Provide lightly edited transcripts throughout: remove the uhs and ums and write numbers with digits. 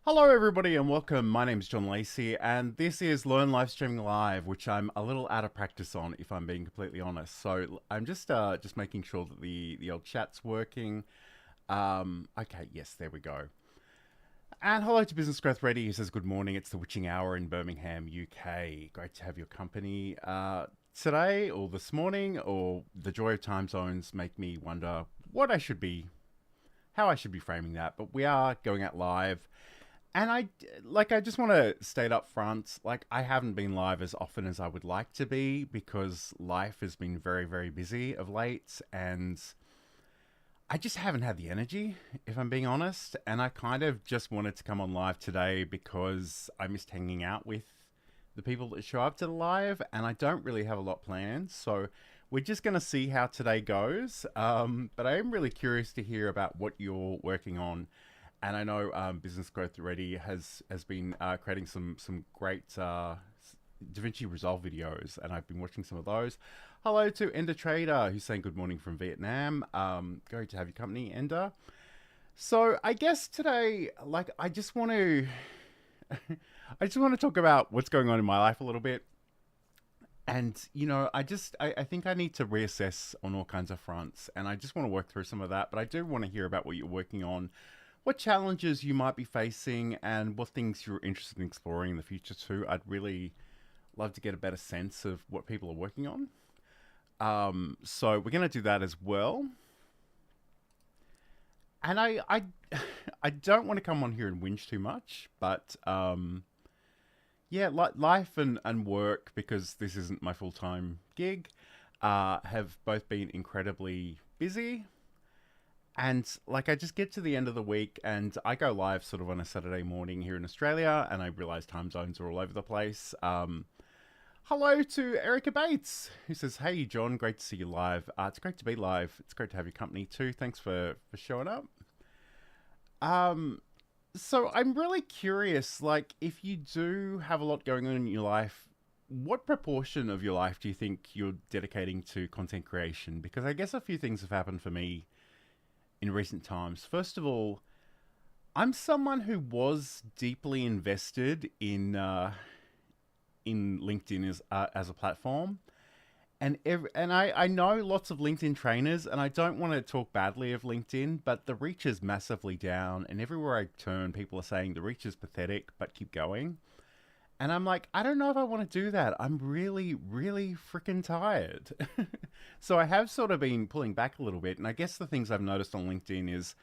Hello everybody and welcome. My name is John Lacey and this is Learn Livestreaming Live, which I'm a little out of practice on, if I'm being completely honest. So I'm just making sure that the old chat's working. Okay, yes, there we go. And hello to Business Growth Ready, who says good morning. It's the witching hour in Birmingham, UK. Great to have your company today or this morning, or the joy of time zones make me wonder how I should be framing that. But we are going out live. And I just want to state up front, I haven't been live as often as I would like to be because life has been very, very busy of late and I just haven't had the energy, if I'm being honest. And I kind of just wanted to come on live today because I missed hanging out with the people that show up to the live and I don't really have a lot planned. So we're just going to see how today goes. But I am really curious to hear about what you're working on. And I know Business Growth Ready has been creating some great DaVinci Resolve videos, and I've been watching some of those. Hello to Ender Trader, who's saying good morning from Vietnam. Great to have your company, Ender. So I guess today, I just want to talk about what's going on in my life a little bit. And, I think I need to reassess on all kinds of fronts, and I just want to work through some of that. But I do want to hear about what you're working on, what challenges you might be facing, and what things you're interested in exploring in the future too. I'd really love to get a better sense of what people are working on. So we're going to do that as well. And I don't want to come on here and whinge too much, but yeah, life and work, because this isn't my full-time gig, have both been incredibly busy. And I just get to the end of the week and I go live sort of on a Saturday morning here in Australia and I realize time zones are all over the place. Hello to Erica Bates, who says, hey John, great to see you live. It's great to be live. It's great to have your company too. Thanks for showing up. So I'm really curious, if you do have a lot going on in your life, what proportion of your life do you think you're dedicating to content creation? Because I guess a few things have happened for me in recent times. First of all, I'm someone who was deeply invested in LinkedIn as a platform, and I know lots of LinkedIn trainers, and I don't want to talk badly of LinkedIn, but the reach is massively down, and everywhere I turn, people are saying the reach is pathetic, but keep going. And I'm like, I don't know if I want to do that. I'm really, really freaking tired. So I have sort of been pulling back a little bit. And I guess the things I've noticed on LinkedIn is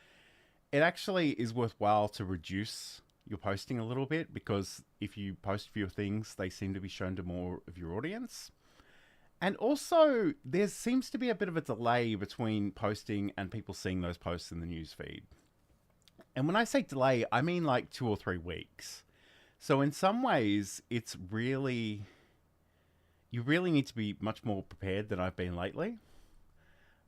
it actually is worthwhile to reduce your posting a little bit, because if you post fewer things, they seem to be shown to more of your audience. And also, there seems to be a bit of a delay between posting and people seeing those posts in the newsfeed. And when I say delay, I mean 2 or 3 weeks. So in some ways, you really need to be much more prepared than I've been lately.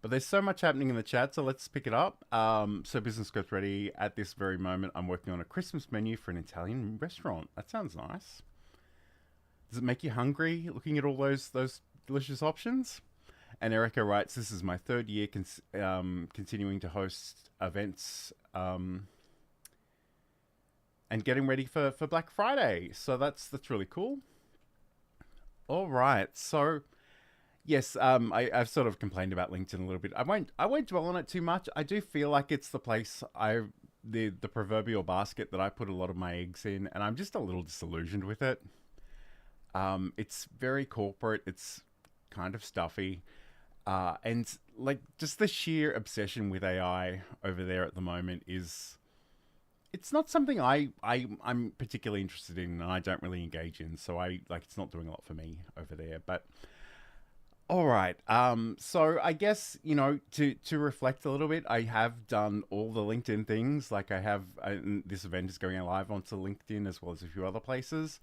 But there's so much happening in the chat, so let's pick it up. So Business Growth Ready, at this very moment, I'm working on a Christmas menu for an Italian restaurant. That sounds nice. Does it make you hungry looking at all those delicious options? And Erica writes, this is my 3rd year continuing to host events and getting ready for Black Friday. So that's really cool. All right. So yes, I've sort of complained about LinkedIn a little bit. I won't dwell on it too much. I do feel like it's the place the proverbial basket that I put a lot of my eggs in, and I'm just a little disillusioned with it. It's very corporate. It's kind of stuffy. And just the sheer obsession with AI over there at the moment it's not something I'm particularly interested in, and I don't really engage in. So it's not doing a lot for me over there. But all right. So I guess, to reflect a little bit, I have done all the LinkedIn things. This event is going live onto LinkedIn as well as a few other places.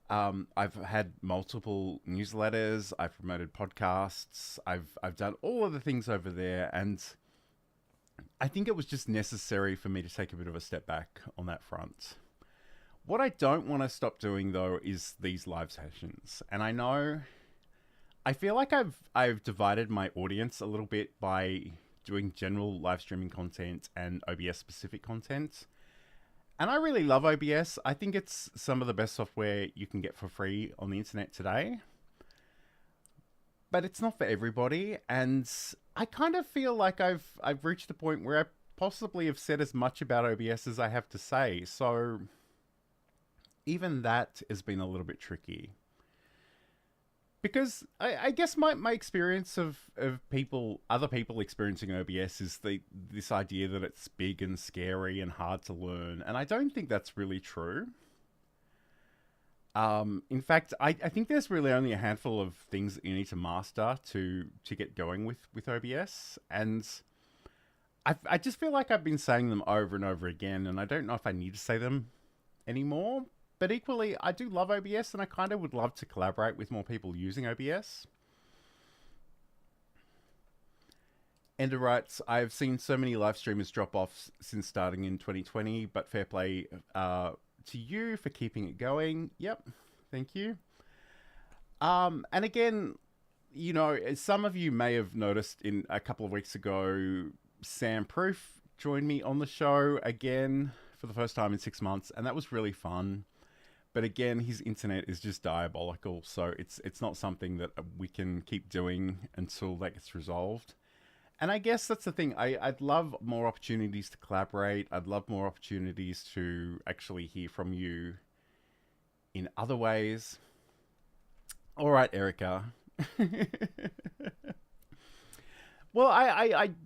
I've had multiple newsletters. I've promoted podcasts. I've done all of the things over there, and I think it was just necessary for me to take a bit of a step back on that front. What I don't want to stop doing though is these live sessions. And I know I feel like I've divided my audience a little bit by doing general live streaming content and OBS specific content. And I really love OBS. I think it's some of the best software you can get for free on the internet today. But it's not for everybody, and I kind of feel like I've reached the point where I possibly have said as much about OBS as I have to say. So even that has been a little bit tricky. Because I guess my experience of other people experiencing OBS is this idea that it's big and scary and hard to learn. And I don't think that's really true. In fact, I think there's really only a handful of things that you need to master to get going with OBS. And I just feel like I've been saying them over and over again, and I don't know if I need to say them anymore. But equally, I do love OBS, and I kind of would love to collaborate with more people using OBS. Ender writes, I've seen so many live streamers drop off since starting in 2020, but fair play to you for keeping it going. Yep, thank you. And again, you know, some of you may have noticed in a couple of weeks ago, Sam Proof joined me on the show again for the first time in 6 months, and that was really fun. But again, his internet is just diabolical, so it's not something that we can keep doing until that gets resolved. And I guess that's the thing. I'd love more opportunities to collaborate. I'd love more opportunities to actually hear from you in other ways. All right, Erica. Well, I'm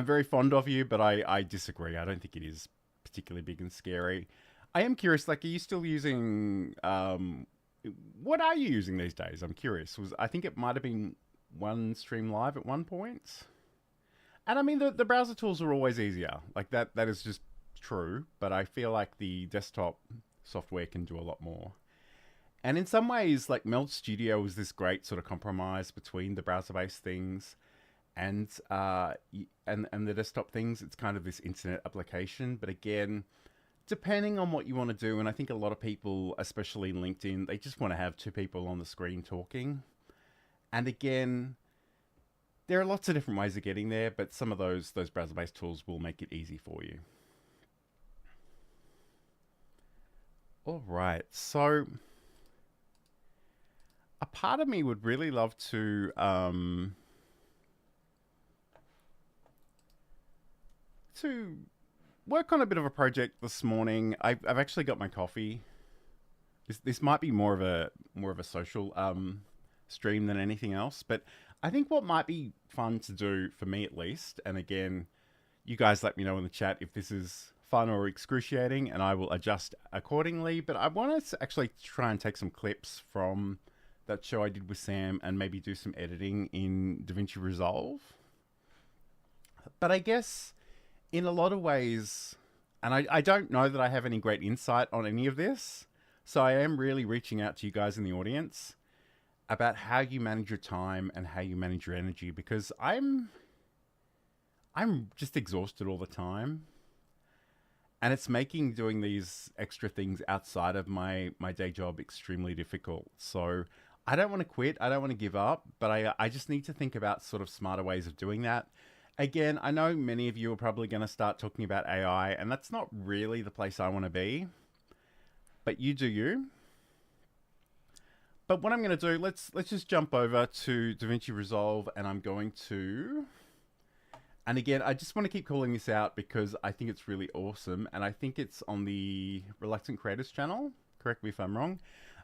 very fond of you, but I disagree. I don't think it is particularly big and scary. I am curious, like, are you still using, what are you using these days? I'm curious. I think it might have been OneStream Live at one point. And I mean, the browser tools are always easier. Like, that is just true. But I feel like the desktop software can do a lot more. And in some ways, like, Meld Studio was this great sort of compromise between the browser-based things and the desktop things. It's kind of this internet application. But again, depending on what you want to do, and I think a lot of people, especially in LinkedIn, they just want to have two people on the screen talking. And again, there are lots of different ways of getting there, but some of those browser-based tools will make it easy for you. All right, so a part of me would really love to work on a bit of a project this morning. I've actually got my coffee. This might be more of a social stream than anything else, but I think what might be fun to do for me at least, and again, you guys let me know in the chat if this is fun or excruciating, and I will adjust accordingly. But I wanted to actually try and take some clips from that show I did with Sam and maybe do some editing in DaVinci Resolve. But I guess in a lot of ways, and I don't know that I have any great insight on any of this, so I am really reaching out to you guys in the audience about how you manage your time and how you manage your energy, because I'm just exhausted all the time. And it's making doing these extra things outside of my day job extremely difficult. So I don't want to quit. I don't want to give up, but I just need to think about sort of smarter ways of doing that. Again, I know many of you are probably going to start talking about AI, and that's not really the place I want to be. But you do you. But what I'm going to do, let's just jump over to DaVinci Resolve, and I'm going to... And again, I just want to keep calling this out because I think it's really awesome, and I think it's on the Reluctant Creators channel. Correct me if I'm wrong.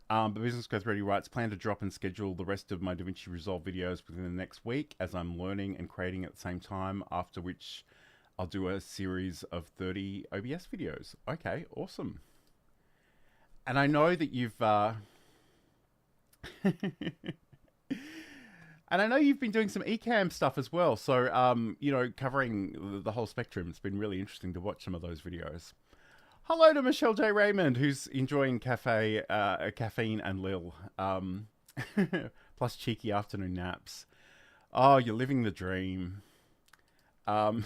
But Business Growth Ready writes, plan to drop and schedule the rest of my DaVinci Resolve videos within the next week as I'm learning and creating at the same time, after which I'll do a series of 30 OBS videos. Okay, awesome. And I know that you've... And I know you've been doing some eCam stuff as well. So, you know, covering the whole spectrum. It's been really interesting to watch some of those videos. Hello to Michelle J. Raymond, who's enjoying caffeine and Lil. Plus cheeky afternoon naps. Oh, you're living the dream. Um,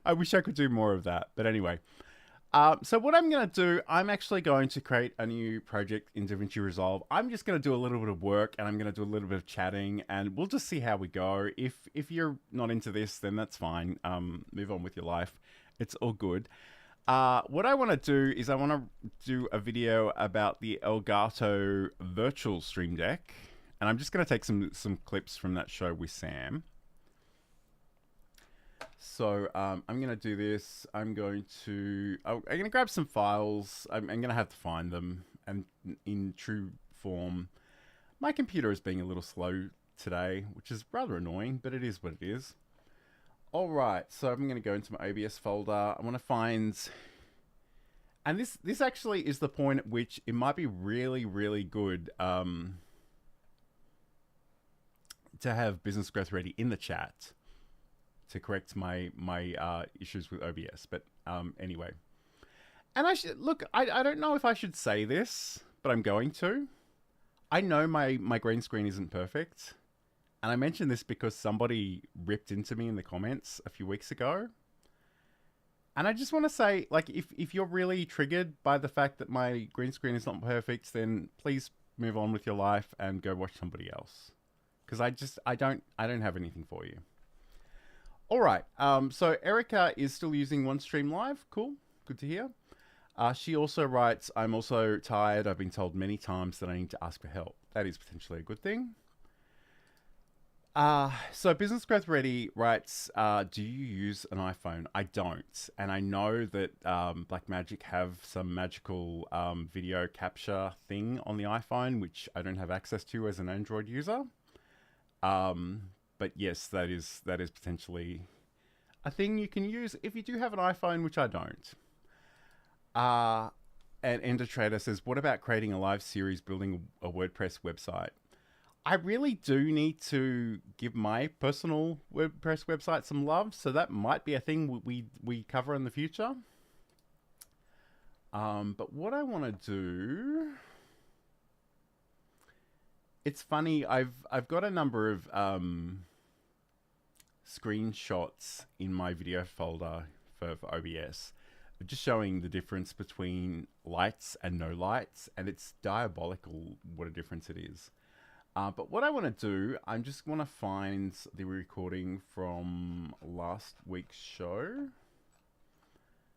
I wish I could do more of that, but anyway. So what I'm going to do, I'm actually going to create a new project in DaVinci Resolve. I'm just going to do a little bit of work, and I'm going to do a little bit of chatting, and we'll just see how we go. If you're not into this, then that's fine. Move on with your life. It's all good. What I want to do is I want to do a video about the Elgato Virtual Stream Deck, and I'm just going to take some clips from that show with Sam. So I'm going to do this. I'm going to grab some files. I'm going to have to find them. And in true form, my computer is being a little slow today, which is rather annoying, but it is what it is. All right, so I'm going to go into my OBS folder. I want to find, and this actually is the point at which it might be really, really good to have Business Growth Ready in the chat to correct my issues with OBS. But anyway, and I should look. I don't know if I should say this, but I'm going to. I know my green screen isn't perfect, and I mentioned this because somebody ripped into me in the comments a few weeks ago. And I just want to say, like, if you're really triggered by the fact that my green screen is not perfect, then please move on with your life and go watch somebody else, because I don't have anything for you. All right, so Erica is still using OneStream Live. Cool, good to hear. She also writes, I'm also tired. I've been told many times that I need to ask for help. That is potentially a good thing. So Business Growth Ready writes, do you use an iPhone? I don't. And I know that Blackmagic have some magical video capture thing on the iPhone, which I don't have access to as an Android user. But yes, that is potentially a thing you can use if you do have an iPhone, which I don't. And Ender Trader says, what about creating a live series building a WordPress website? I really do need to give my personal WordPress website some love, so that might be a thing we cover in the future. But what I want to do... It's funny, I've got a number of screenshots in my video folder for OBS, just showing the difference between lights and no lights, and it's diabolical what a difference it is. But what I want to do, I just want to find the recording from last week's show,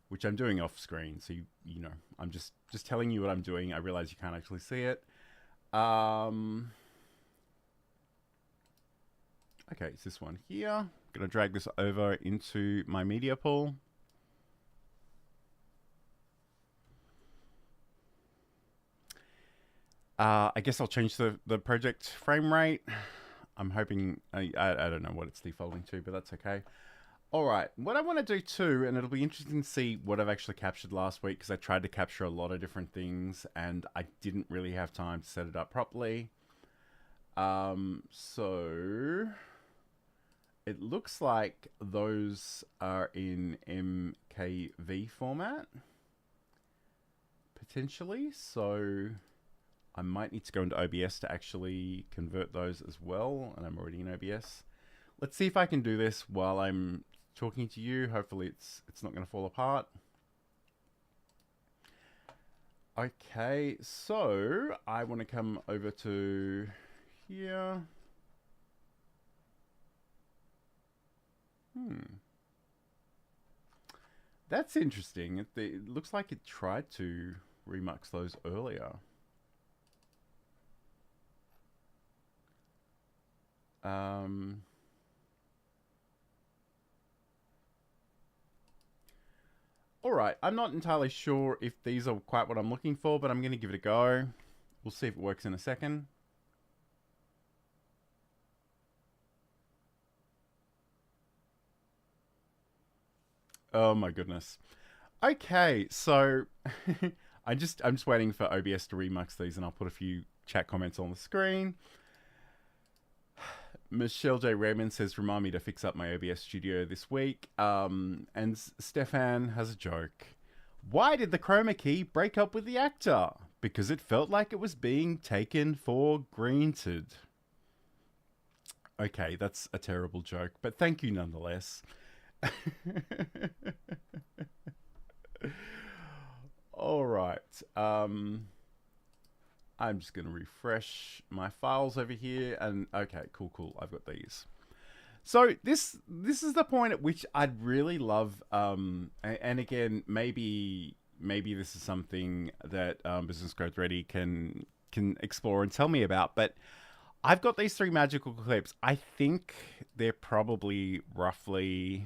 which I'm doing off screen, so you know, I'm just telling you what I'm doing. I realize you can't actually see it. Okay, it's this one here. I'm going to drag this over into my media pool. I guess I'll change the project frame rate. I'm hoping, I don't know what it's defaulting to, but that's okay. All right, what I want to do too, and it'll be interesting to see what I've actually captured last week, because I tried to capture a lot of different things and I didn't really have time to set it up properly. So it looks like those are in MKV format, potentially. So I might need to go into OBS to actually convert those as well, and I'm already in OBS. Let's see if I can do this while I'm talking to you. Hopefully it's not going to fall apart. Okay, so I want to come over to here. That's interesting. It looks like it tried to remux those earlier. All right, I'm not entirely sure if these are quite what I'm looking for, but I'm going to give it a go. We'll see if it works in a second. Oh my goodness. Okay, so I'm just waiting for OBS to remux these, and I'll put a few chat comments on the screen. Michelle J. Raymond says, remind me to fix up my OBS studio this week. And Stefan has a joke. Why did the chroma key break up with the actor? Because it felt like it was being taken for granted. Okay, that's a terrible joke, but thank you nonetheless. All right. I'm just going to refresh my files over here, and okay, cool, cool. I've got these. So this is the point at which I'd really love, and again, maybe this is something that Business Growth Ready can explore and tell me about. But I've got these three magical clips. I think they're probably roughly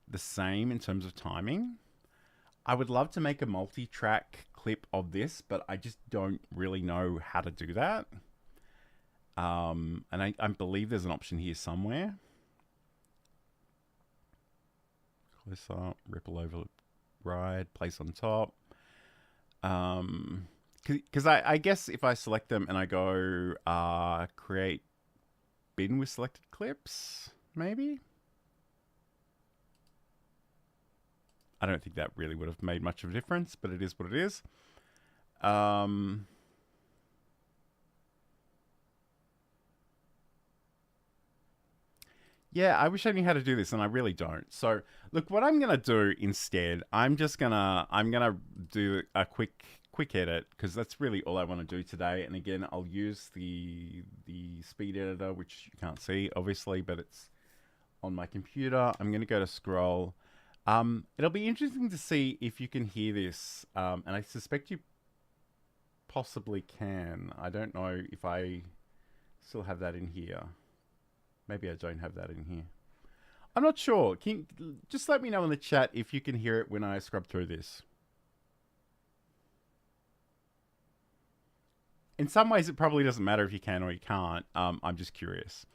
the same in terms of timing. I would love to make a multi-track clip of this, but I just don't really know how to do that. And I believe there's an option here somewhere. Close up, ripple over ride, place on top. Because I guess if I select them and I go create bin with selected clips, maybe? I don't think that really would have made much of a difference, but it is what it is. Yeah, I wish I knew how to do this, and I really don't. So, look, what I'm gonna do instead, I'm gonna do a quick edit because that's really all I want to do today. And again, I'll use the speed editor, which you can't see obviously, but it's on my computer. I'm gonna go to scroll. It'll be interesting to see if you can hear this, and I suspect you possibly can. I don't know if I still have that in here. Maybe I don't have that in here. I'm not sure. Can you just let me know in the chat if you can hear it when I scrub through this. In some ways, it probably doesn't matter if you can or you can't. I'm just curious.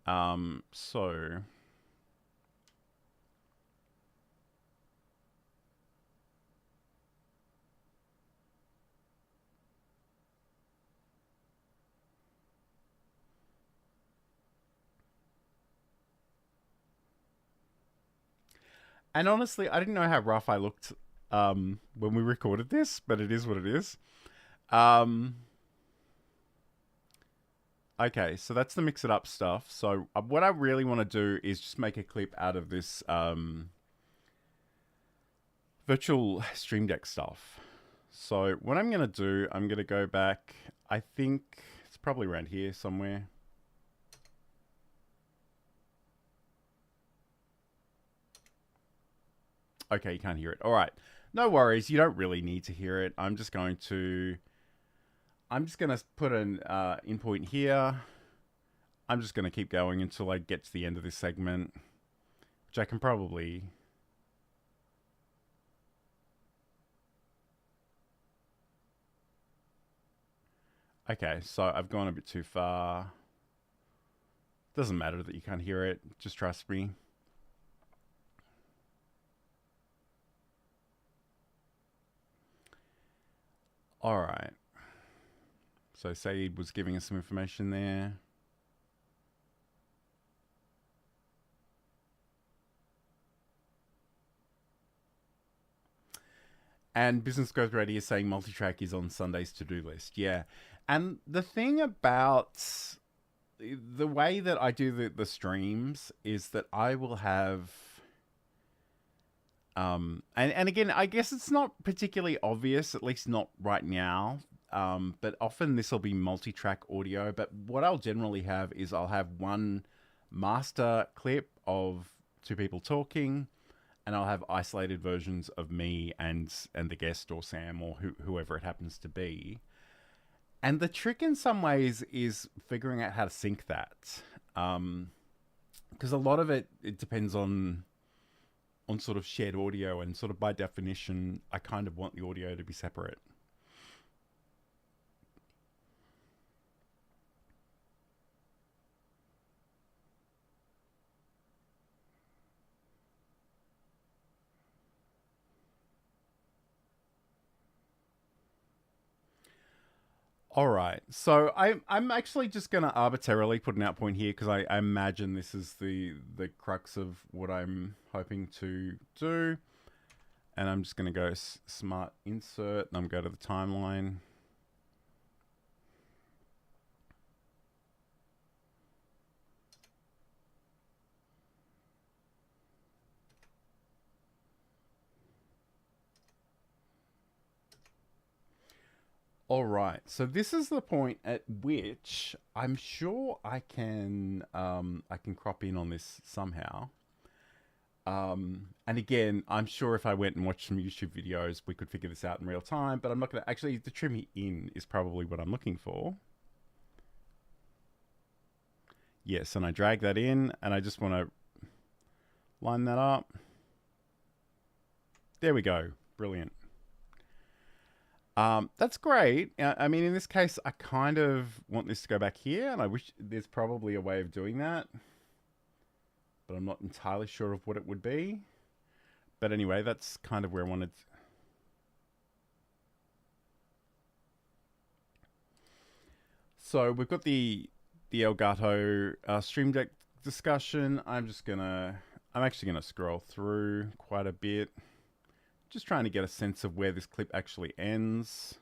So... And honestly, I didn't know how rough I looked when we recorded this, but it is what it is. Okay, so that's the mix it up stuff. So what I really want to do is just make a clip out of this virtual Stream Deck stuff. So what I'm going to do, I'm going to go back. I think it's probably around here somewhere. Okay, you can't hear it. All right. No worries. You don't really need to hear it. I'm just going to put an endpoint here. I'm just going to keep going until I get to the end of this segment, which I can probably... Okay, so I've gone a bit too far. Doesn't matter that you can't hear it. Just trust me. All right. So Saeed was giving us some information there. And Business Growth Ready is saying multi-track is on Sunday's to-do list. Yeah. And the thing about the way that I do the streams is that I will have... and again, I guess it's not particularly obvious, at least not right now. But often this will be multi-track audio. But what I'll generally have is I'll have one master clip of two people talking, and I'll have isolated versions of me and the guest or Sam or whoever it happens to be. And the trick in some ways is figuring out how to sync that. Because a lot of it depends on sort of shared audio, and sort of by definition, I kind of want the audio to be separate. All right, so I'm actually just going to arbitrarily put an out point here because I imagine this is the crux of what I'm hoping to do. And I'm just going to go smart insert, and I'm going to go to the timeline. All right, so this is the point at which I'm sure I can crop in on this somehow. And again, I'm sure if I went and watched some YouTube videos, we could figure this out in real time, but I'm not going to actually, the trim in is probably what I'm looking for. Yes, and I drag that in and I just want to line that up. There we go. Brilliant. That's great. I mean, in this case, I kind of want this to go back here, and I wish there's probably a way of doing that, but I'm not entirely sure of what it would be. But anyway, that's kind of where I wanted. So we've got the Elgato Stream Deck discussion. I'm actually gonna scroll through quite a bit. Just trying to get a sense of where this clip actually ends.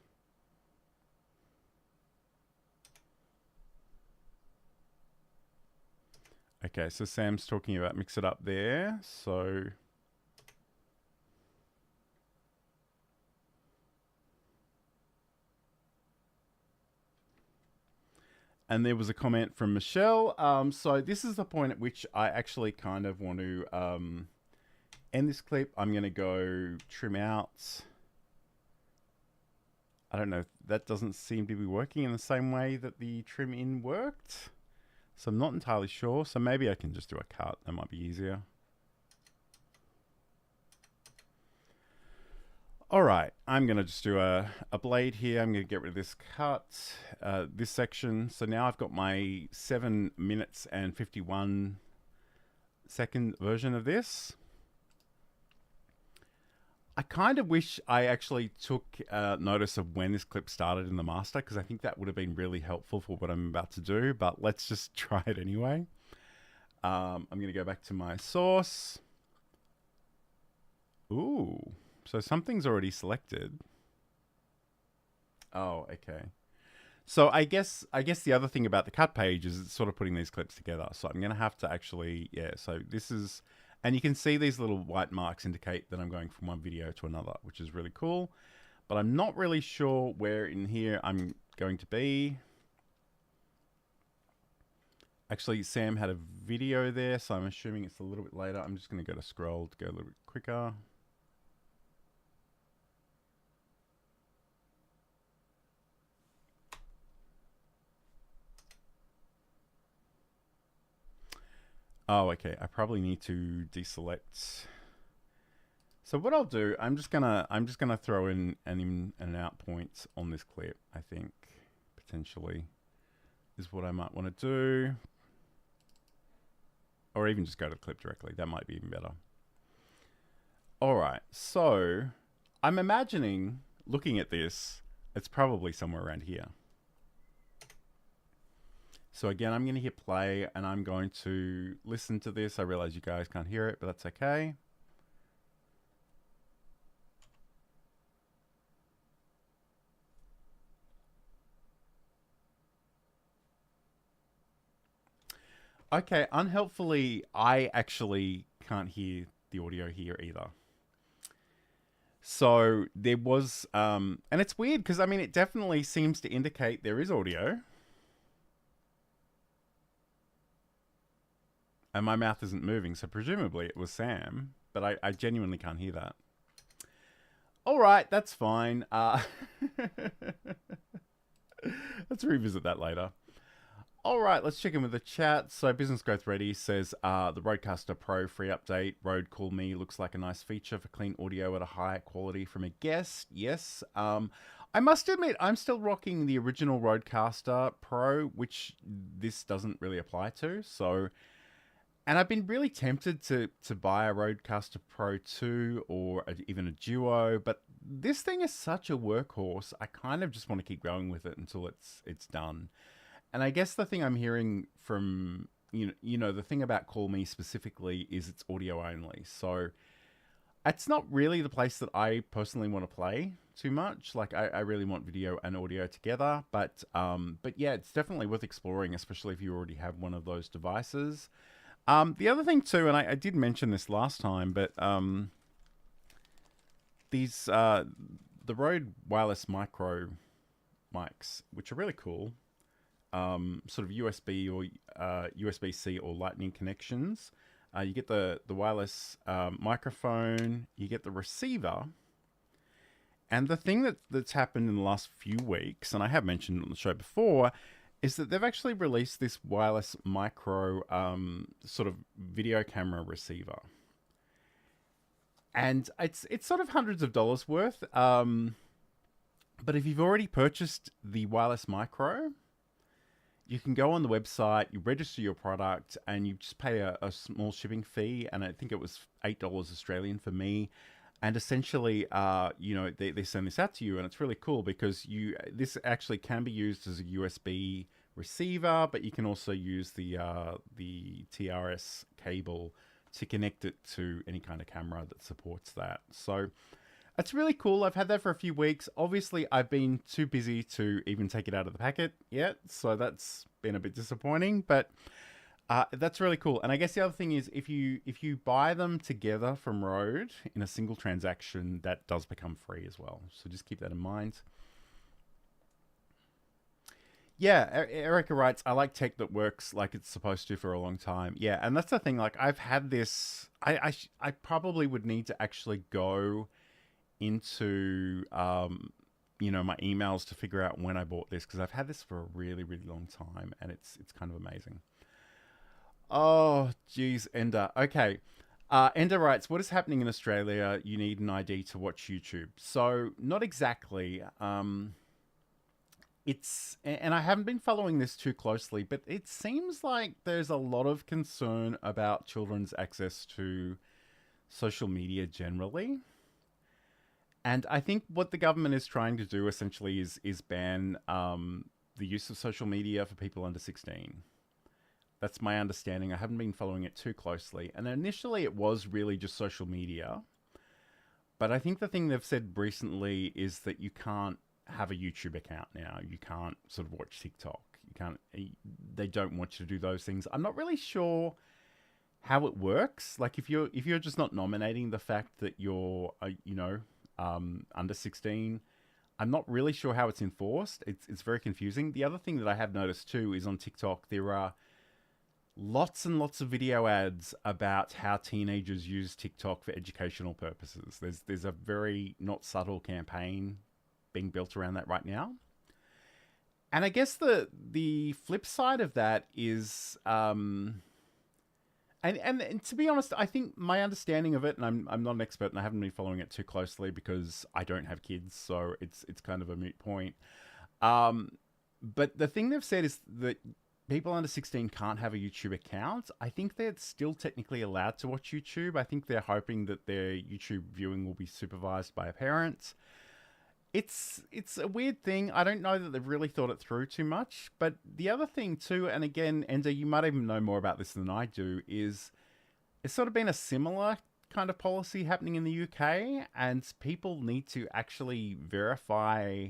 Okay, so Sam's talking about mix it up there. So and there was a comment from Michelle. So this is the point at which I actually kind of want to end this clip. I'm going to go trim out. I don't know. That doesn't seem to be working in the same way that the trim in worked. So I'm not entirely sure. So maybe I can just do a cut. That might be easier. All right, I'm going to just do a blade here. I'm going to get rid of this cut, this section. So now I've got my 7 minutes and 51 second version of this. I kind of wish I actually took notice of when this clip started in the master, because I think that would have been really helpful for what I'm about to do, but let's just try it anyway. I'm going to go back to my source. Ooh. So something's already selected. Oh, okay. So I guess the other thing about the cut page is it's sort of putting these clips together. So I'm going to have to actually, yeah, so this is, and you can see these little white marks indicate that I'm going from one video to another, which is really cool. But I'm not really sure where in here I'm going to be. Actually, Sam had a video there, so I'm assuming it's a little bit later. I'm just going to go to scroll to go a little bit quicker. Oh, okay. I probably need to deselect. So what I'll do, I'm just gonna throw in an in and out point on this clip. I think potentially is what I might want to do, or even just go to the clip directly. That might be even better. All right. So I'm imagining, looking at this, it's probably somewhere around here. So again, I'm going to hit play and I'm going to listen to this. I realize you guys can't hear it, but that's okay. Okay, unhelpfully, I actually can't hear the audio here either. So there was, and it's weird because I mean, it definitely seems to indicate there is audio. And my mouth isn't moving, so presumably it was Sam, but I genuinely can't hear that. All right, that's fine. Let's revisit that later. All right, let's check in with the chat. So Business Growth Ready says, the Rodecaster Pro free update, Rode Call Me, looks like a nice feature for clean audio at a high quality from a guest. Yes. I must admit, I'm still rocking the original Rodecaster Pro, which this doesn't really apply to. So, and I've been really tempted to buy a Rodecaster Pro 2 or even a Duo, but this thing is such a workhorse. I kind of just want to keep going with it until it's done. And I guess the thing I'm hearing from, you know, the thing about Call Me specifically is it's audio only. So it's not really the place that I personally want to play too much. Like I really want video and audio together, but yeah, it's definitely worth exploring, especially if you already have one of those devices. The other thing too, and I did mention this last time, but these the Rode Wireless Micro mics, which are really cool. Sort of USB or USB-C or Lightning connections. You get the wireless microphone. You get the receiver. And the thing that's happened in the last few weeks, and I have mentioned on the show before, is that they've actually released this wireless micro sort of video camera receiver. And it's sort of hundreds of dollars worth. But if you've already purchased the wireless micro, you can go on the website, you register your product, and you just pay a small shipping fee. And I think it was $8 Australian for me. And essentially, they send this out to you, and it's really cool because this actually can be used as a USB receiver, but you can also use the TRS cable to connect it to any kind of camera that supports that. So it's really cool. I've had that for a few weeks. Obviously, I've been too busy to even take it out of the packet yet, so that's been a bit disappointing, but that's really cool. And I guess the other thing is if you buy them together from Rode in a single transaction, that does become free as well. So just keep that in mind. Yeah, Erica writes, I like tech that works like it's supposed to for a long time. Yeah, and that's the thing. Like I've had this, I probably would need to actually go into my emails to figure out when I bought this, because I've had this for a really, really long time, and it's kind of amazing. Oh, geez, Ender. Okay. Ender writes, what is happening in Australia? You need an ID to watch YouTube. So, not exactly. And I haven't been following this too closely, but it seems like there's a lot of concern about children's access to social media generally. And I think what the government is trying to do essentially is ban the use of social media for people under 16. That's my understanding. I haven't been following it too closely. And initially it was really just social media. But I think the thing they've said recently is that you can't have a YouTube account now. You can't sort of watch TikTok. You can't. They don't want you to do those things. I'm not really sure how it works. Like if you're just not nominating the fact that you're under 16, I'm not really sure how it's enforced. It's very confusing. The other thing that I have noticed too is on TikTok there are lots and lots of video ads about how teenagers use TikTok for educational purposes. There's a very not subtle campaign being built around that right now. And I guess the flip side of that is and to be honest, I think my understanding of it, and I'm not an expert and I haven't been following it too closely because I don't have kids, so it's kind of a moot point. But the thing they've said is that people under 16 can't have a YouTube account. I think they're still technically allowed to watch YouTube. I think they're hoping that their YouTube viewing will be supervised by a parent. It's a weird thing. I don't know that they've really thought it through too much. But the other thing too, and again, Ender, you might even know more about this than I do, is it's sort of been a similar kind of policy happening in the UK, and people need to actually verify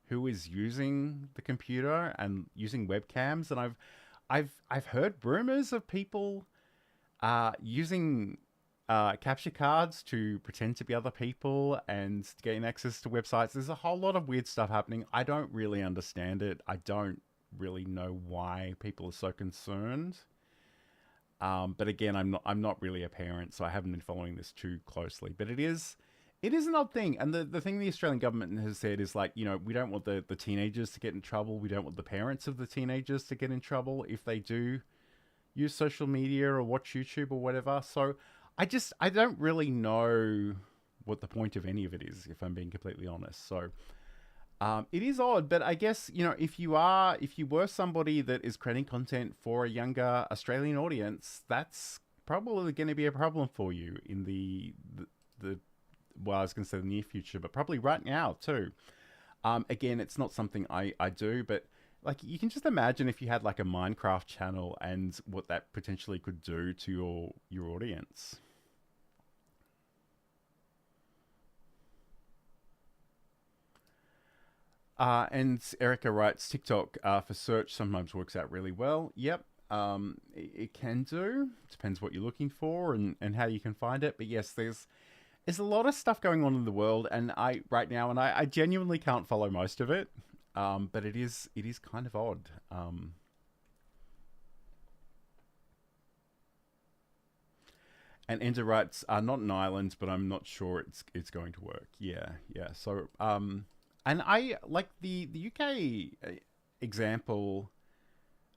who is using the computer and using webcams. And I've heard rumors of people using capture cards to pretend to be other people and gain access to websites. There's a whole lot of weird stuff happening. I don't really understand it. I don't really know why people are so concerned. But again, I'm not really a parent, so I haven't been following this too closely. But it is an odd thing. And the thing the Australian government has said is like, we don't want the teenagers to get in trouble. We don't want the parents of the teenagers to get in trouble if they do use social media or watch YouTube or whatever. So I don't really know what the point of any of it is, if I'm being completely honest. So it is odd, but I guess, if you were somebody that is creating content for a younger Australian audience, that's probably going to be a problem for you in the I was going to say the near future, but probably right now too. Again, it's not something I do, but like you can just imagine if you had like a Minecraft channel and what that potentially could do to your audience. And Erica writes, TikTok for search sometimes works out really well. Yep, it can do. Depends what you're looking for and how you can find it. But yes, there's a lot of stuff going on in the world, and I genuinely can't follow most of it. but it is kind of odd. And Ender writes, not an island, but I'm not sure it's going to work. Yeah, yeah. So and I like the UK example.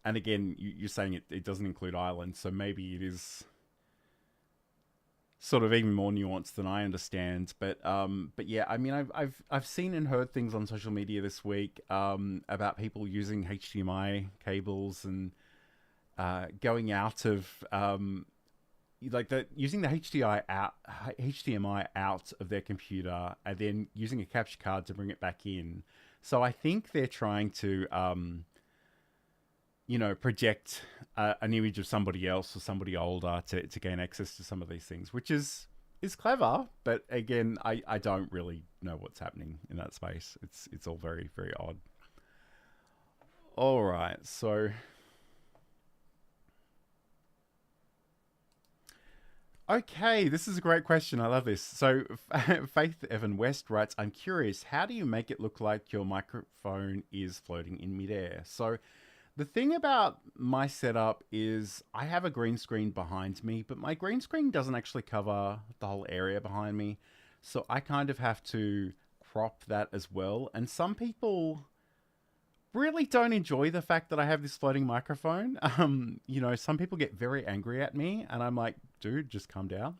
And again, you're saying it doesn't include Ireland, so maybe it is sort of even more nuanced than I understand. But yeah, I mean, I've seen and heard things on social media this week about people using HDMI cables and going out of like using the HDMI out of their computer and then using a capture card to bring it back in. So I think they're trying to project an image of somebody else or somebody older to gain access to some of these things, which is clever. But again, I don't really know what's happening in that space. It's all very, very odd. All right, so okay, this is a great question. I love this. So, Faith Evan West writes, I'm curious, how do you make it look like your microphone is floating in midair? So, the thing about my setup is I have a green screen behind me, but my green screen doesn't actually cover the whole area behind me. So I kind of have to crop that as well. And some people really don't enjoy the fact that I have this floating microphone. Some people get very angry at me, and I'm like, dude, just calm down.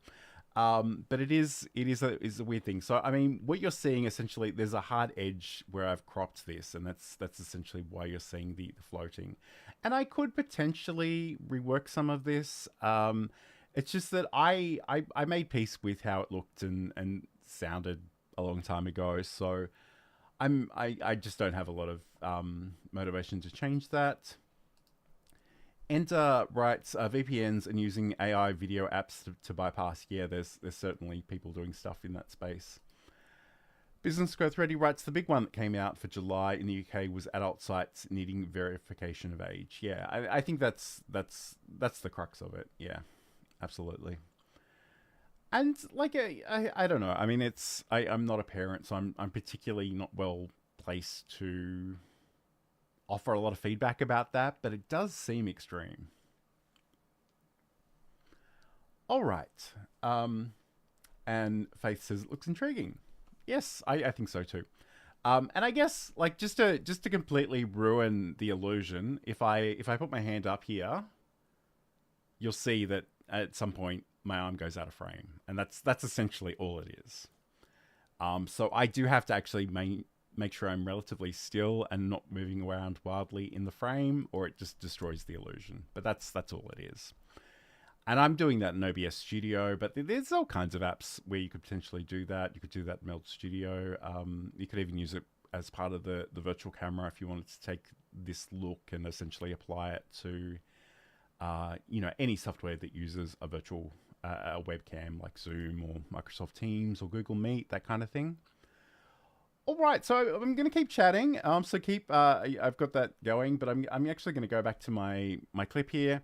But it is a weird thing. So I mean, what you're seeing essentially, there's a hard edge where I've cropped this, and that's essentially why you're seeing the floating. And I could potentially rework some of this. It's just that I made peace with how it looked and sounded a long time ago. So I just don't have a lot of motivation to change that. Enter writes VPNs and using AI video apps to bypass. Yeah, there's certainly people doing stuff in that space. Business Growth Ready writes the big one that came out for July in the UK was adult sites needing verification of age. Yeah, I think that's the crux of it. Yeah, absolutely. And like I don't know. I mean, I'm not a parent, so I'm particularly not well placed to offer a lot of feedback about that, but it does seem extreme. All right. And Faith says it looks intriguing. Yes, I think so too. And I guess like just to completely ruin the illusion, if I put my hand up here, you'll see that at some point my arm goes out of frame, and that's essentially all it is. So I do have to actually make sure I'm relatively still and not moving around wildly in the frame, or it just destroys the illusion. But that's all it is. And I'm doing that in OBS Studio, but there's all kinds of apps where you could potentially do that. You could do that in Meld Studio. You could even use it as part of the virtual camera if you wanted to take this look and essentially apply it to any software that uses a virtual a webcam like Zoom or Microsoft Teams or Google Meet, that kind of thing. All right, so I'm going to keep chatting. So keep. I've got that going, but I'm actually going to go back to my clip here.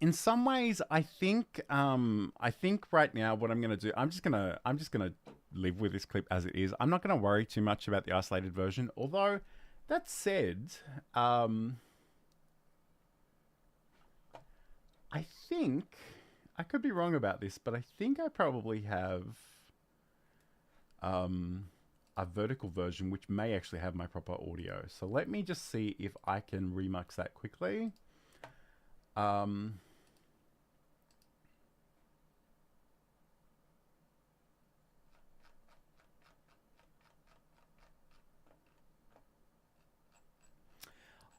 In some ways, I think right now what I'm going to do, I'm just gonna live with this clip as it is. I'm not going to worry too much about the isolated version. Although that said, I think I could be wrong about this, but I think I probably have a vertical version which may actually have my proper audio. So let me just see if I can remix that quickly.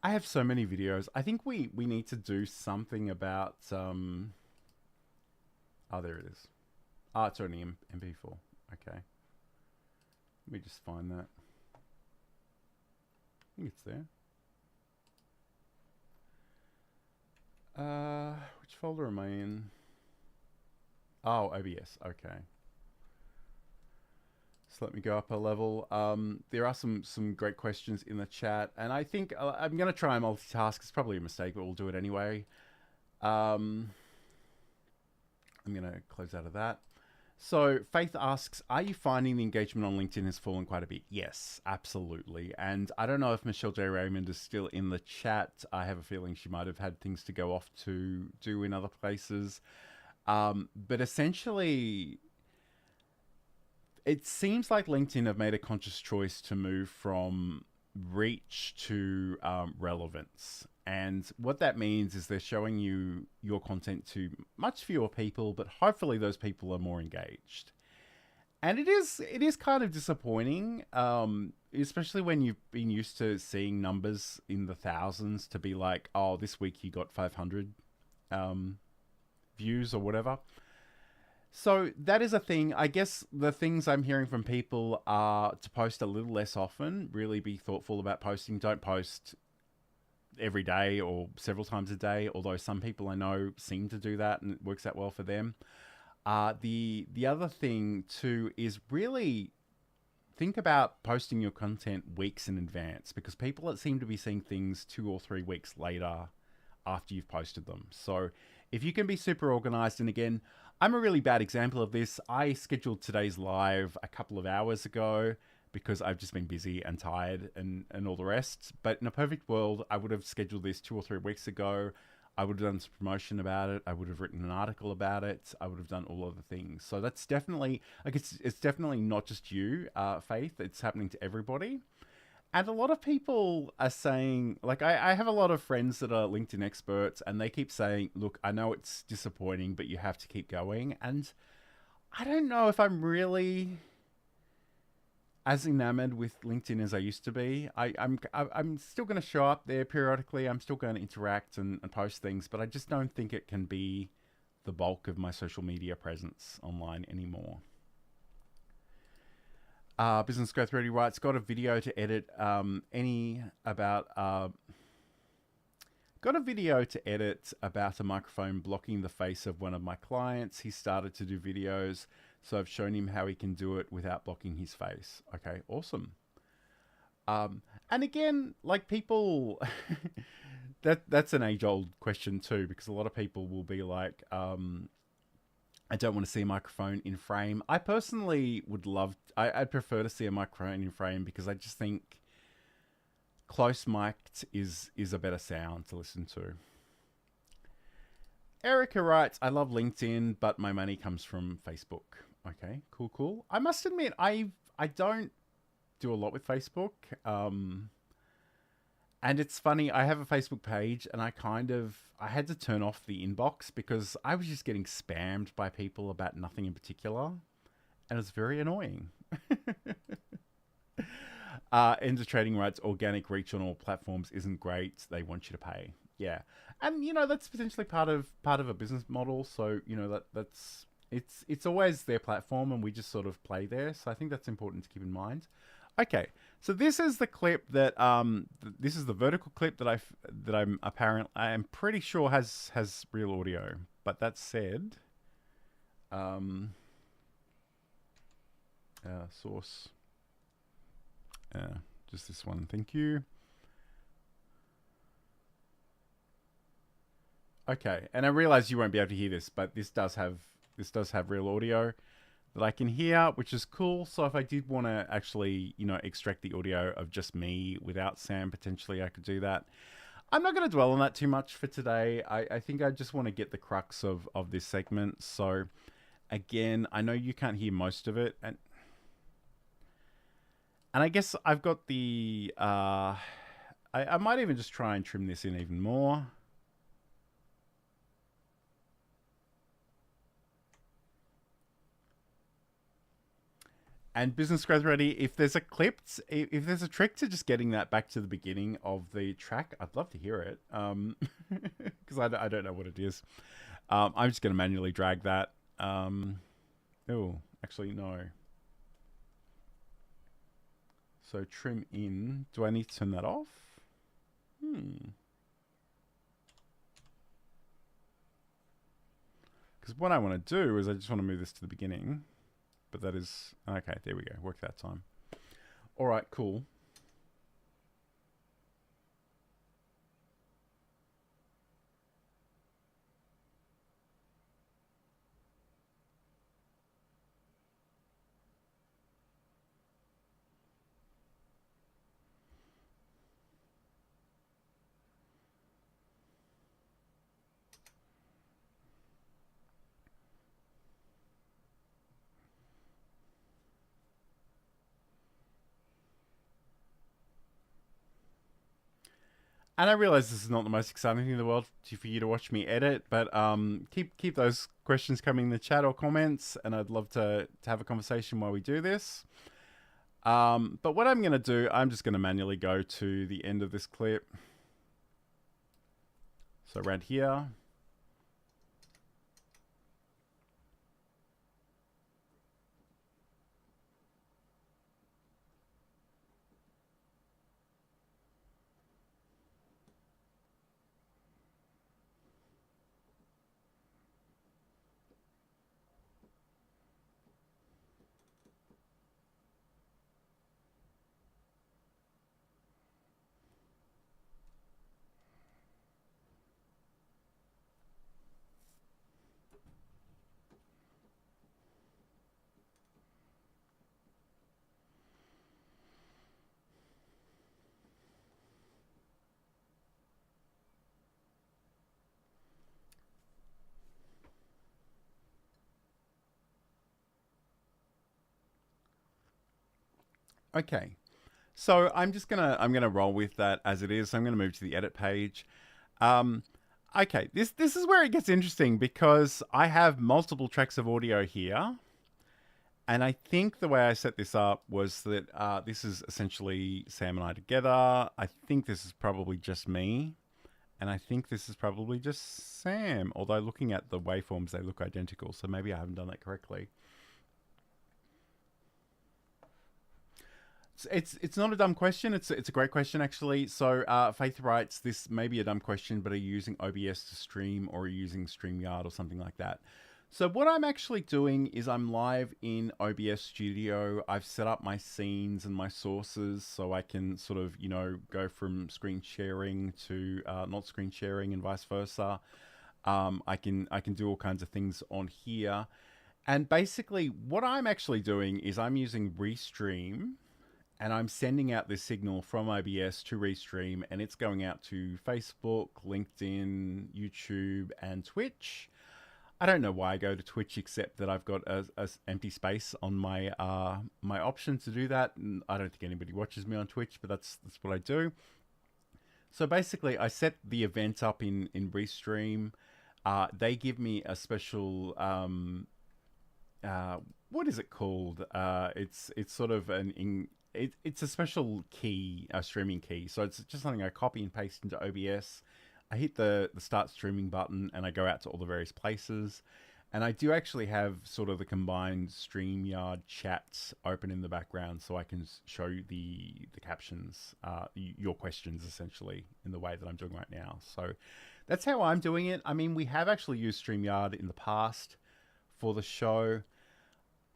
I have so many videos. I think we need to do something about oh, there it is. Oh, it's only MP4. Okay. Let me just find that. I think it's there. Which folder am I in? Oh, OBS. Okay. So let me go up a level. There are some great questions in the chat, and I think I'm going to try and multitask. It's probably a mistake, but we'll do it anyway. I'm going to close out of that. So Faith asks, are you finding the engagement on LinkedIn has fallen quite a bit? Yes, absolutely. And I don't know if Michelle J. Raymond is still in the chat. I have a feeling she might have had things to go off to do in other places. But essentially, it seems like LinkedIn have made a conscious choice to move from reach to relevance. And what that means is they're showing you your content to much fewer people, but hopefully those people are more engaged. And it is kind of disappointing, especially when you've been used to seeing numbers in the thousands to be like, oh, this week you got 500 um, views or whatever. So that is a thing. I guess the things I'm hearing from people are to post a little less often, really be thoughtful about posting. Don't post every day or several times a day, although some people I know seem to do that and it works out well for them. The other thing too is really think about posting your content weeks in advance, because people seem to be seeing things 2 or 3 weeks later after you've posted them. So if you can be super organized, and again, I'm a really bad example of this. I scheduled today's live a couple of hours ago because I've just been busy and tired and all the rest. But in a perfect world, I would have scheduled this 2 or 3 weeks ago. I would have done some promotion about it. I would have written an article about it. I would have done all of the things. So that's definitely, I guess it's definitely not just you, Faith. It's happening to everybody. And a lot of people are saying, like, I have a lot of friends that are LinkedIn experts, and they keep saying, look, I know it's disappointing, but you have to keep going. And I don't know if I'm really as enamored with LinkedIn as I used to be. I'm still going to show up there periodically. I'm still going to interact and post things, but I just don't think it can be the bulk of my social media presence online anymore. Business Growth Ready writes, got a video to edit got a video to edit about a microphone blocking the face of one of my clients. He started to do videos, so I've shown him how he can do it without blocking his face. Okay, awesome. And again, like people, that's an age-old question too, because a lot of people will be like, I don't want to see a microphone in frame. I personally would I'd prefer to see a microphone in frame, because I just think close mic'd is a better sound to listen to. Erica writes, I love LinkedIn, but my money comes from Facebook. Okay, cool. I must admit, I don't do a lot with Facebook. And it's funny, I have a Facebook page, and I had to turn off the inbox because I was just getting spammed by people about nothing in particular, and it's very annoying. Ender Trading writes, organic reach on all platforms isn't great. They want you to pay. Yeah, and that's potentially part of a business model. So that's it's always their platform, and we just sort of play there. So I think that's important to keep in mind. Okay, so this is the clip that this is the vertical clip that I'm pretty sure has real audio. But that said, source, just this one. Thank you. Okay, and I realize you won't be able to hear this, but this does have real audio that I can hear, which is cool. So if I did want to actually, extract the audio of just me without Sam, potentially I could do that. I'm not going to dwell on that too much for today. I think I just want to get the crux of this segment. So again, I know you can't hear most of it. And I guess I've got the... I might even just try and trim this in even more. And Business Growth Ready, if there's a clip, if there's a trick to just getting that back to the beginning of the track, I'd love to hear it. Because I don't know what it is. I'm just going to manually drag that. Oh, actually, no. So trim in. Do I need to turn that off? Because what I want to do is I just want to move this to the beginning. But that is... Okay, there we go. Work that time. All right, cool. And I realize this is not the most exciting thing in the world for you to watch me edit, but keep those questions coming in the chat or comments, and I'd love to have a conversation while we do this. But what I'm going to do, I'm just going to manually go to the end of this clip. So right here. Okay. So I'm gonna roll with that as it is. So I'm gonna move to the edit page. Um, okay, this is where it gets interesting because I have multiple tracks of audio here, and I think the way I set this up was that this is essentially Sam and I together. I think this is probably just me, and I think this is probably just Sam. Although looking at the waveforms, they look identical, so maybe I haven't done that correctly. It's not a dumb question. It's a great question actually. So Faith writes, this may be a dumb question, but are you using OBS to stream or are you using StreamYard or something like that? So what I'm actually doing is I'm live in OBS Studio. I've set up my scenes and my sources so I can sort of, you know, go from screen sharing to not screen sharing and vice versa. I can do all kinds of things on here. And basically what I'm actually doing is I'm using Restream, and I'm sending out this signal from OBS to Restream, and it's going out to Facebook, LinkedIn, YouTube, and Twitch. I don't know why I go to Twitch, except that I've got a empty space on my my option to do that. And I don't think anybody watches me on Twitch, but that's what I do. So basically, I set the event up in Restream. They give me a special what is it called? It's sort of it's a special key, a streaming key. So it's just something I copy and paste into OBS. I hit the start streaming button and I go out to all the various places. And I do actually have sort of the combined StreamYard chats open in the background so I can show you the captions, your questions essentially in the way that I'm doing right now. So that's how I'm doing it. I mean, we have actually used StreamYard in the past for the show.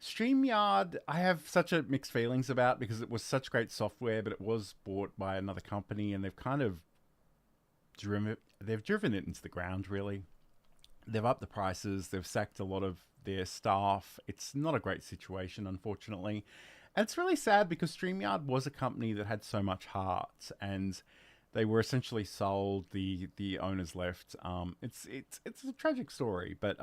StreamYard, I have such a mixed feelings about because it was such great software, but it was bought by another company and they've kind of driven it into the ground, really. They've upped the prices, they've sacked a lot of their staff. It's not a great situation, unfortunately. And it's really sad because StreamYard was a company that had so much heart and they were essentially sold. The owners left. It's a tragic story, but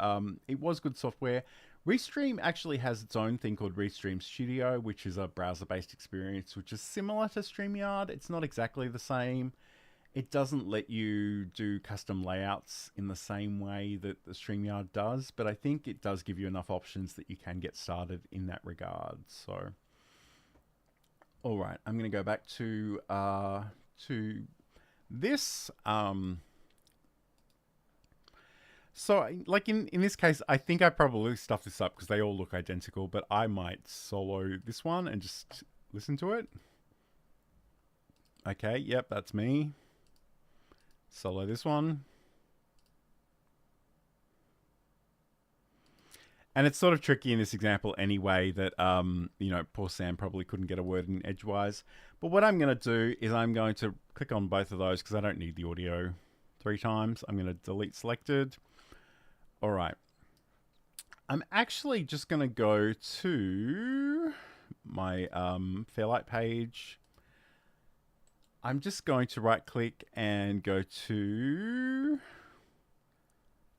it was good software. Restream actually has its own thing called Restream Studio, which is a browser-based experience, which is similar to StreamYard. It's not exactly the same. It doesn't let you do custom layouts in the same way that the StreamYard does, but I think it does give you enough options that you can get started in that regard. So, all right, I'm going to go back to this. So, like in this case, I think I probably stuffed this up because they all look identical, but I might solo this one and just listen to it. Okay, yep, that's me. Solo this one. And it's sort of tricky in this example anyway that, you know, poor Sam probably couldn't get a word in edgewise. But what I'm going to do is I'm going to click on both of those because I don't need the audio 3 times. I'm going to delete selected. All right. I'm actually just going to go to my Fairlight page. I'm just going to right click and go to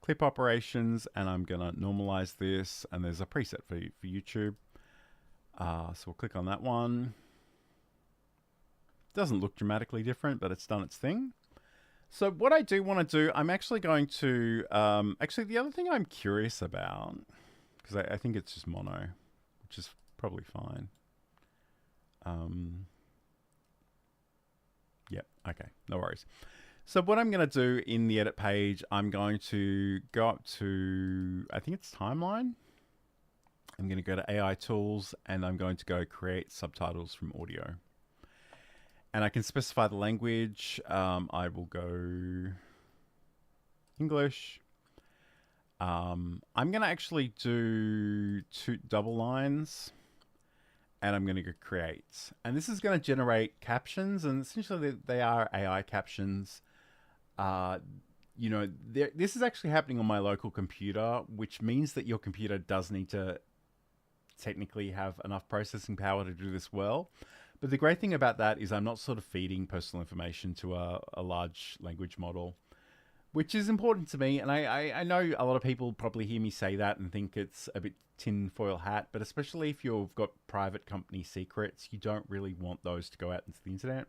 clip operations and I'm going to normalize this, and there's a preset for YouTube. So we'll click on that one. Doesn't look dramatically different, but it's done its thing. So what I do want to do, I'm actually going to, actually the other thing I'm curious about, because I think it's just mono, which is probably fine. Yep, okay, no worries. So what I'm going to do in the edit page, I'm going to go up to, I think it's timeline. I'm going to go to AI tools and I'm going to go create subtitles from audio. And I can specify the language. I will go English. I'm going to actually do 2 double lines. And I'm going to go create. And this is going to generate captions. And essentially they are AI captions. You know, this is actually happening on my local computer, which means that your computer does need to technically have enough processing power to do this well. But the great thing about that is I'm not sort of feeding personal information to a large language model, which is important to me. And I know a lot of people probably hear me say that and think it's a bit tinfoil hat, but especially if you've got private company secrets, you don't really want those to go out into the internet.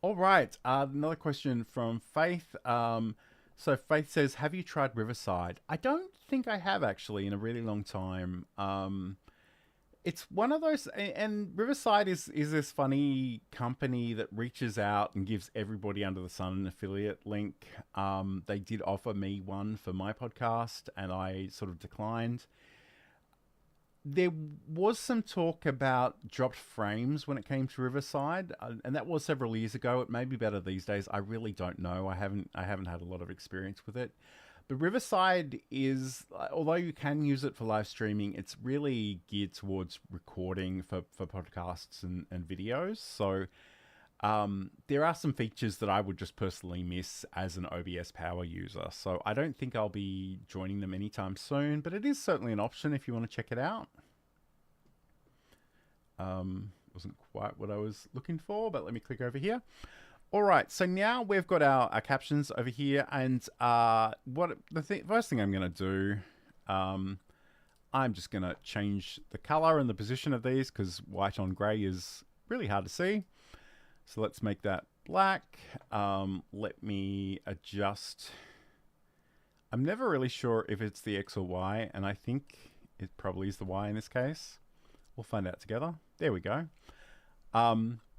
All right, another question from Faith. So Faith says, have you tried Riverside? I don't think I have actually in a really long time. It's one of those, and Riverside is this funny company that reaches out and gives everybody under the sun an affiliate link. They did offer me one for my podcast, and I sort of declined. There was some talk about dropped frames when it came to Riverside, and that was several years ago. It may be better these days. I really don't know. I haven't had a lot of experience with it. But Riverside is, although you can use it for live streaming, it's really geared towards recording for podcasts and videos. So there are some features that I would just personally miss as an OBS power user. So I don't think I'll be joining them anytime soon, but it is certainly an option if you want to check it out. Wasn't quite what I was looking for, but let me click over here. All right, so now we've got our captions over here, and first thing I'm going to do, I'm just going to change the color and the position of these because white on gray is really hard to see. So let's make that black. Let me adjust. I'm never really sure if it's the X or Y, and I think it probably is the Y in this case. We'll find out together. There we go.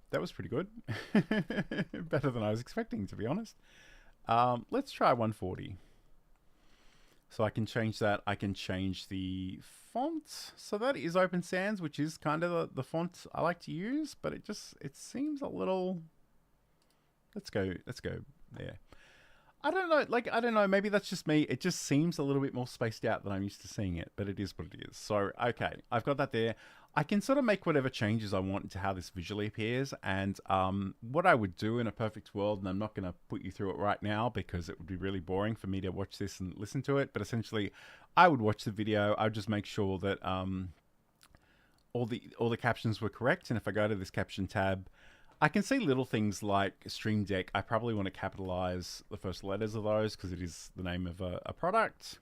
That was pretty good. Better than I was expecting, to be honest. Let's try 140. So I can change that. I can change the font. So that is Open Sans, which is kind of the font I like to use, but it seems a little... Let's go there. I don't know, maybe that's just me. It just seems a little bit more spaced out than I'm used to seeing it, but it is what it is. So, okay, I've got that there. I can sort of make whatever changes I want to how this visually appears, and what I would do in a perfect world, and I'm not going to put you through it right now because it would be really boring for me to watch this and listen to it, but essentially I would watch the video. I would just make sure that all the captions were correct, and if I go to this caption tab, I can see little things like Stream Deck. I probably want to capitalize the first letters of those because it is the name of a product.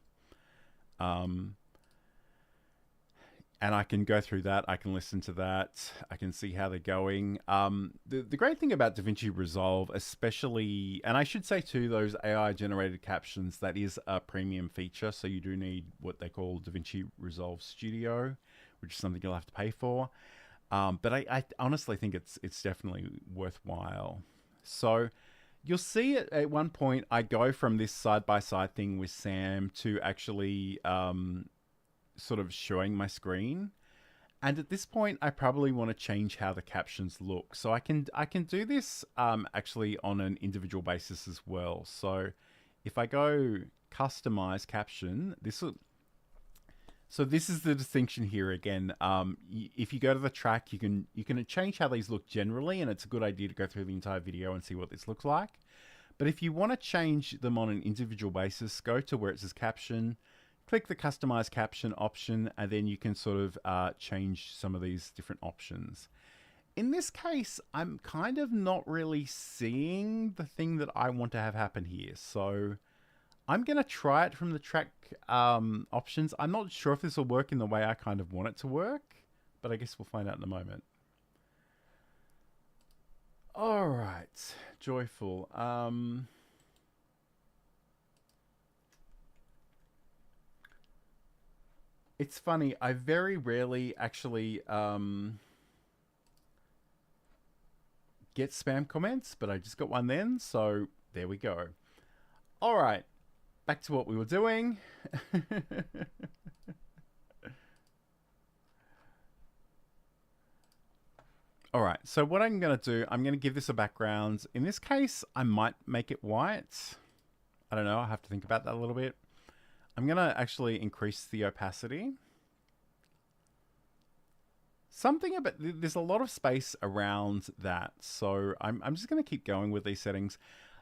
And I can go through that. I can listen to that. I can see how they're going. The great thing about DaVinci Resolve, especially, and I should say too, those AI generated captions, that is a premium feature. So you do need what they call DaVinci Resolve Studio, which is something you'll have to pay for. But I honestly think it's definitely worthwhile. So you'll see at one point I go from this side-by-side thing with Sam to actually sort of showing my screen. And at this point, I probably want to change how the captions look. So I can do this actually on an individual basis as well. So if I go customize caption, so this is the distinction here again. If you go to the track, you can change how these look generally, and it's a good idea to go through the entire video and see what this looks like. But if you want to change them on an individual basis, go to where it says caption, click the customize caption option, and then you can sort of change some of these different options. In this case, I'm kind of not really seeing the thing that I want to have happen here. So I'm going to try it from the track options. I'm not sure if this will work in the way I kind of want it to work, but I guess we'll find out in a moment. All right, joyful. It's funny. I very rarely actually get spam comments, but I just got one then, so there we go. All right, back to what we were doing. All right, so what I'm going to do, I'm going to give this a background. In this case, I might make it white. I don't know, I have to think about that a little bit. I'm going to actually increase the opacity. Something about, there's a lot of space around that, so I'm just going to keep going with these settings.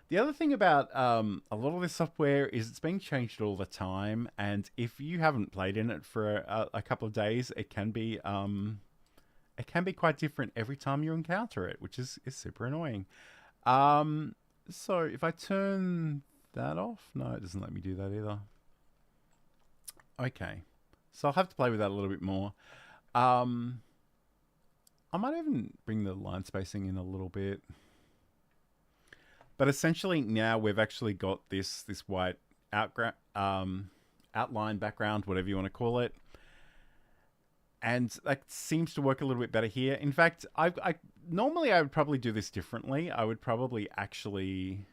The other thing about a lot of this software is it's being changed all the time, and if you haven't played in it for a couple of days, it can be quite different every time you encounter it, which is super annoying. So if I turn that off, no, it doesn't let me do that either. Okay, so I'll have to play with that a little bit more. I might even bring the line spacing in a little bit. But essentially now we've actually got this white outline background, whatever you want to call it. And that seems to work a little bit better here. In fact, normally I would probably do this differently. I would probably actually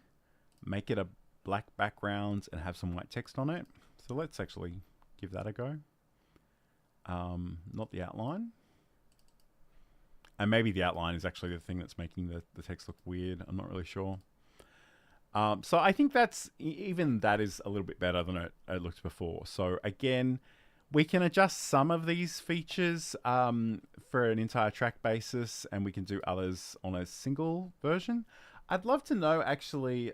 make it a black background and have some white text on it. So let's actually give that a go. Not the outline. And maybe the outline is actually the thing that's making the text look weird. I'm not really sure. So I think even that is a little bit better than it looked before. So again, we can adjust some of these features for an entire track basis, and we can do others on a single version. I'd love to know, actually,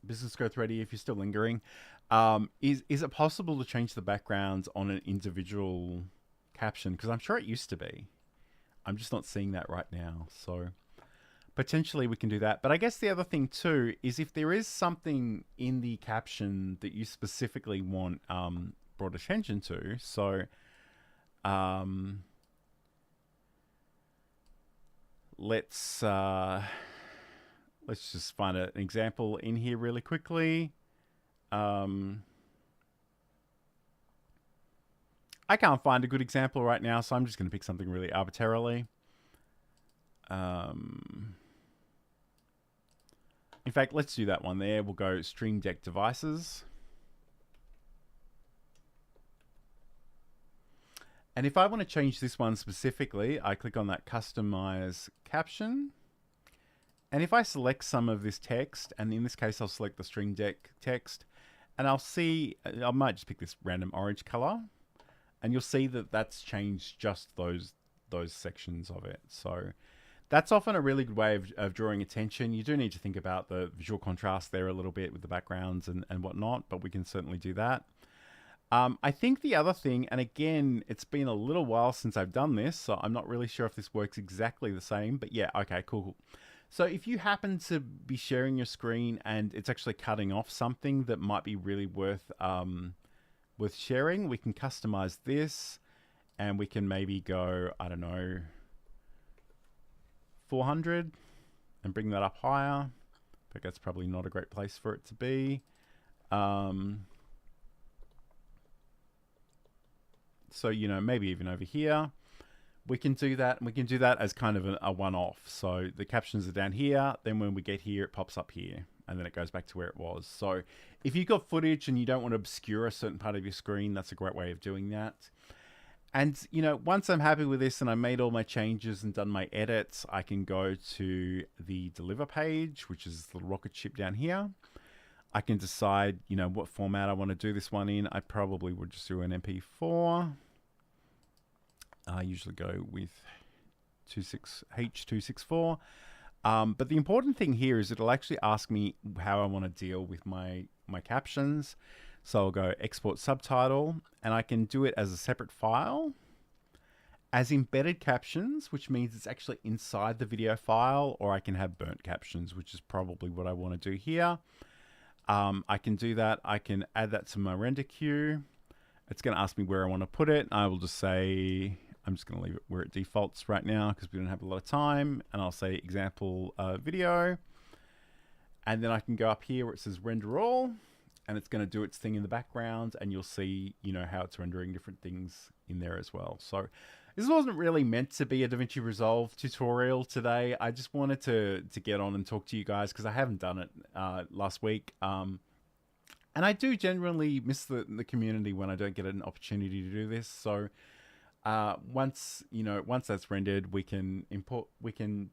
Business Growth Ready, if you're still lingering, is it possible to change the backgrounds on an individual caption? Because I'm sure it used to be. I'm just not seeing that right now. So potentially we can do that. But I guess the other thing too is if there is something in the caption that you specifically want brought attention to. So let's just find an example in here really quickly. I can't find a good example right now, so I'm just going to pick something really arbitrarily. In fact, let's do that one there. We'll go Stream Deck devices. And if I want to change this one specifically, I click on that Customize Caption. And if I select some of this text, and in this case, I'll select the Stream Deck text, and I'll see, I might just pick this random orange color, and you'll see that that's changed just those sections of it. So that's often a really good way of drawing attention. You do need to think about the visual contrast there a little bit with the backgrounds and whatnot, but we can certainly do that. I think the other thing, and again, it's been a little while since I've done this, so I'm not really sure if this works exactly the same, but yeah, okay, cool. So if you happen to be sharing your screen and it's actually cutting off something that might be really worth sharing, we can customize this, and we can maybe go, I don't know, 400 and bring that up higher, but that's probably not a great place for it to be. So, you know, maybe even over here, we can do that, and we can do that as kind of a one-off. So the captions are down here, then when we get here, it pops up here, and then it goes back to where it was. So if you've got footage and you don't want to obscure a certain part of your screen, that's a great way of doing that. And, you know, once I'm happy with this and I made all my changes and done my edits, I can go to the deliver page, which is the rocket ship down here. I can decide, you know, what format I want to do this one in. I probably would just do an MP4. I usually go with H264. But the important thing here is it'll actually ask me how I want to deal with my captions. So I'll go export subtitle, and I can do it as a separate file, as embedded captions, which means it's actually inside the video file, or I can have burnt captions, which is probably what I want to do here. I can do that. I can add that to my render queue. It's going to ask me where I want to put it. I will just say I'm just going to leave it where it defaults right now because we don't have a lot of time. And I'll say example video. And then I can go up here where it says render all, and it's going to do its thing in the background, and you'll see, you know, how it's rendering different things in there as well. So this wasn't really meant to be a DaVinci Resolve tutorial today. I just wanted to get on and talk to you guys because I haven't done it last week. And I do generally miss the community when I don't get an opportunity to do this. So once that's rendered, we can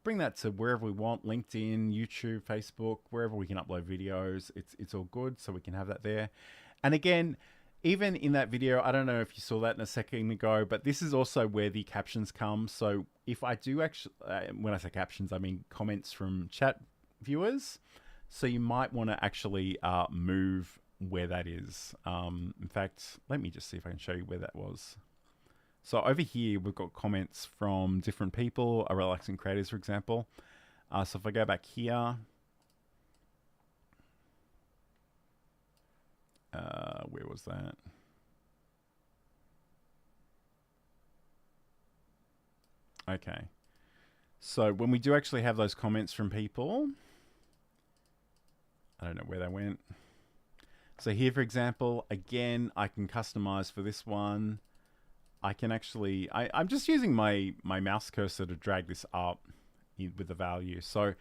bring that to wherever we want, LinkedIn, YouTube, Facebook, wherever we can upload videos. It's all good, so we can have that there. And again, even in that video, I don't know if you saw that in a second ago, but this is also where the captions come. So if I do actually, when I say captions, I mean comments from chat viewers. So you might want to actually move where that is. In fact, let me just see if I can show you where that was. So over here, we've got comments from different people, relaxing creators, for example. So if I go back here, where was that? Okay. So when we do actually have those comments from people, I don't know where they went. So here, for example, again, I can customize for this one. I can actually, I'm just using my mouse cursor to drag this up with the value. So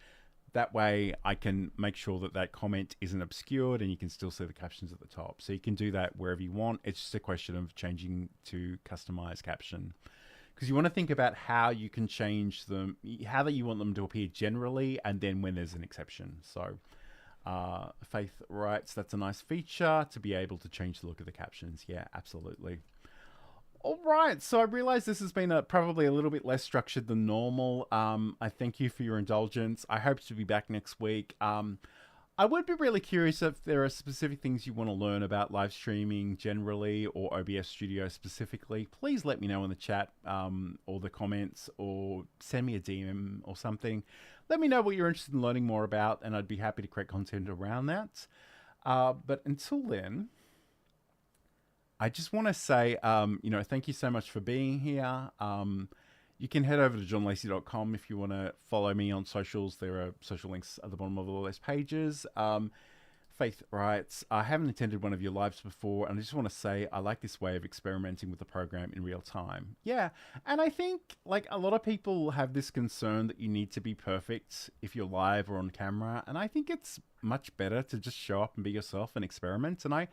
that way I can make sure that comment isn't obscured and you can still see the captions at the top. So you can do that wherever you want. It's just a question of changing to customize caption. Because you want to think about how you can change them, how that you want them to appear generally, and then when there's an exception. So Faith writes, that's a nice feature to be able to change the look of the captions. Yeah, absolutely. All right, so I realize this has been probably a little bit less structured than normal. I thank you for your indulgence. I hope to be back next week. I would be really curious if there are specific things you want to learn about live streaming generally or OBS Studio specifically. Please let me know in the chat or the comments, or send me a DM or something. Let me know what you're interested in learning more about, and I'd be happy to create content around that. But until then, I just want to say, thank you so much for being here. You can head over to johnlacey.com if you want to follow me on socials. There are social links at the bottom of all those pages. Faith writes, I haven't attended one of your lives before, and I just want to say I like this way of experimenting with the program in real time. Yeah, and I think like a lot of people have this concern that you need to be perfect if you're live or on camera, and I think it's much better to just show up and be yourself and experiment. And I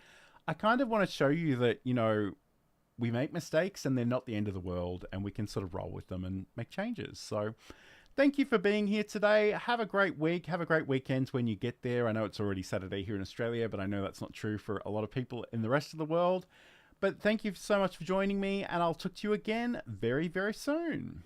kind of want to show you that, we make mistakes and they're not the end of the world, and we can sort of roll with them and make changes. So thank you for being here today. Have a great week. Have a great weekend when you get there. I know it's already Saturday here in Australia, but I know that's not true for a lot of people in the rest of the world. But thank you so much for joining me, and I'll talk to you again very, very soon.